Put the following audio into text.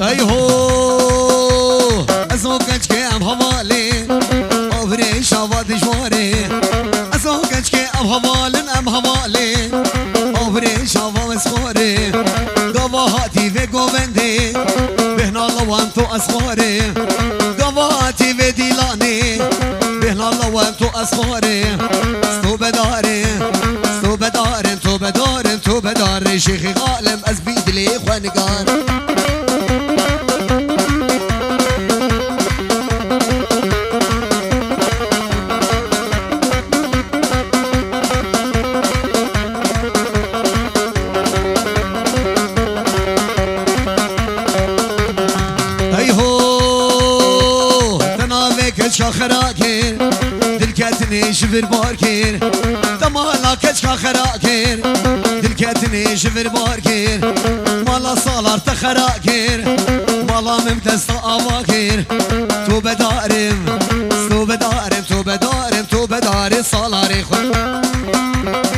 ای هو از او کچ که ام حوالی آوری شاوات جواری از او کچ که ام حوالی آوری شاوا مسخوری گواهاتی و گوونده بهنا لوان تو اسخوری گواهاتی و دیلانی بهنا لوان تو اسخوری تو بداری تو بدارن تو بدارن تو بدار شیخی غالم از بیدلی خوانگان خراكير دلكاتني شفر باركير تمالا كشكا خراكير دلكاتني شفر باركير مالا صالار تخراكير مالا ممتاز تأواكير تو بدارم تو بدارم تو بدارم تو بداري صالاري خود